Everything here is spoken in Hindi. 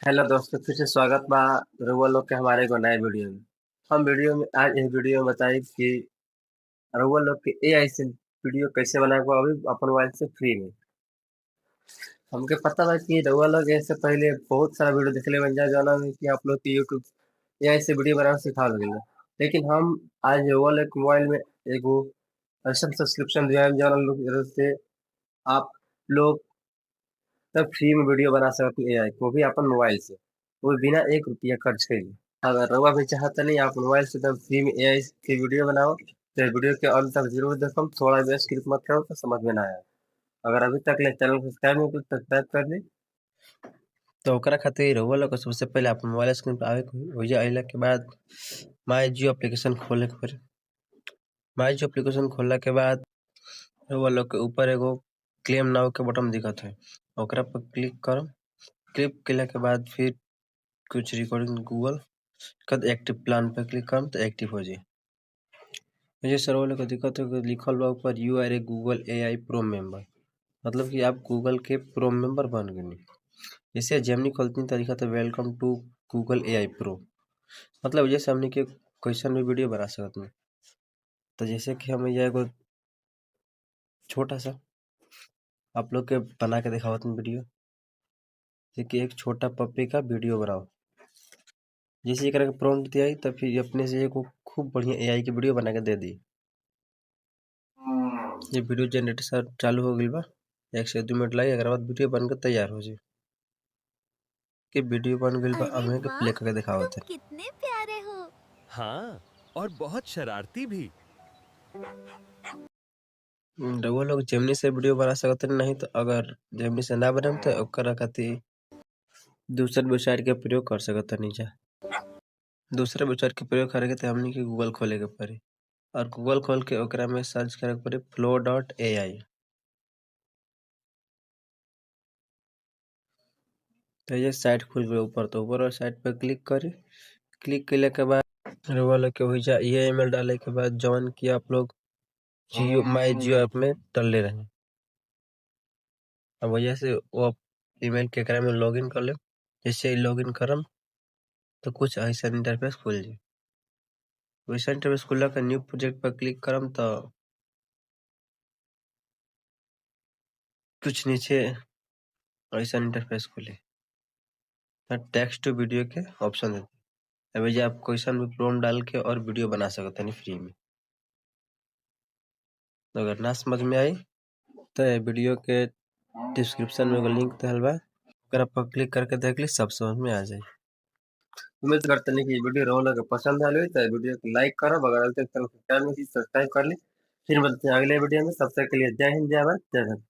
हेलो दोस्तों, फिर से स्वागत बा रउआ लोग के हमारे एगो नए वीडियो में। हम वीडियो में आज इस वीडियो में बताई कि रउआ लोग के एआई से वीडियो कैसे बनाए को अभी अपन मोबाइल से फ्री में। हमके पता बा कि रउआ लोग इससे पहले बहुत सारा वीडियो देखले बन जाए जौना में कि आप लोग के यूट्यूब एआई से वीडियो बनाना सिखा लगेला। लेकिन हम आज रउआ लोग के मोबाइल में एगो ऐसा सब्सक्रिप्शन दिया है जौना लोग से आप लोग तब फ्री में वीडियो बना सकते एआई को भी अपन मोबाइल से, वो भी बिना 1 रुपया खर्च कइले। अगर रउआ भी चाहत नहीं आप मोबाइल से एकदम फ्री में एआई के वीडियो बनाओ तो वीडियो के अंत तक जरूर देखम, थोड़ा भी स्किप मत करो तो समझ में ना आए। अगर अभी तक ले चैनल को सब्सक्राइब नहीं तो सब्सक्राइब कर ली। तो ओकरा खातिर रउआ लोग के सबसे पहले अपन मोबाइल स्क्रीन पे आवे के होई। ओइजा अइला के बाद माय जियो एप्लीकेशन खोले के पड़ी। माय जियो एप्लीकेशन खोलला के बाद रउआ लोग के ऊपर एगो क्लेम नाउ के बटन दिखत है, ओकरा पर क्लिक करम। क्लिक केला के बाद फिर कुछ रिकॉर्डिंग गूगल कद एक्टिव प्लान पे क्लिक करम तो एक्टिव हो जाई। मुझे सर्वर लोग दिक्कत है कि लिखल बा ऊपर you are a Google AI pro member, मतलब कि आप गूगल के प्रो मेंबर बन गए। जैसे जेमिनी खोलती तो लिखा था welcome to Google AI pro, मतलब जैसे हमने के क्वेश्चन में वीडियो बना सकते हैं। तो जैसे कि हम ये एगो छोटा सा आप लोग के बना के दिखावत वीडियो, जैसे कि एक छोटा पप्पी का वीडियो बनाओ। जैसे एक प्रॉम्प्ट दिया तो फिर अपने से एक खूब बढ़िया एआई की वीडियो बना के दे दी। ये वीडियो जनरेटर चालू हो गई बा, 1 से 2 मिनट लगी, अगर बाद वीडियो बनकर तैयार हो जाए। कि वीडियो बन गई बा, अब के प्ले करके दिखावत है। कितने प्यारे हो। हाँ, और बहुत शरारती भी। वो लोग जेमिनी से वीडियो बना सकते नहीं, तो अगर जेमिनी से ना बने तो ओकरा खातिर दूसरे वेबसाइट के प्रयोग कर सकते नहीं। जा दूसरे वेबसाइट के प्रयोग करेंगे तो हमनी के गूगल खोले के पड़ी, और गूगल खोल के ओकरा में सर्च करे के पड़ी flow.ai। तो ये साइट खुल गई ऊपर, तो ऊपर साइट पर क्लिक करी। क्लिक करने के बाद रउआ लोग के हो जा ये ईमेल डाले के बाद जौन कि आप लोग जियो माय जियो ऐप में डाले रहे, अब वजह से वो ईमेल के एकरा में लॉगिन कर ले। जैसे लॉगिन करम तो कुछ ऐसा इंटरफेस खुल जाए। वैसा इंटरफेस खुला के न्यू प्रोजेक्ट पर क्लिक करम तो कुछ नीचे ऐसा इंटरफेस खुले, टेक्स्ट टू वीडियो के ऑप्शन देते। अब आप क्वेश्चन भी प्रॉम्प्ट डाल के और वीडियो बना सकते हैं फ्री में। तो अगर ना समझ में आई तो वीडियो के डिस्क्रिप्शन में लिंक दिल बा, अगर आप क्लिक करके देख ली, सब समझ में आ जाए। उम्मीद करते हैं कि वीडियो रोल अगर पसंद आए तो वीडियो को लाइक करो, अगर अभी तक सब्सक्राइब नहीं की सब्सक्राइब कर ली। फिर मिलते हैं अगले वीडियो में, तब तक के लिए जय हिंद, जय भारत, जय भारत।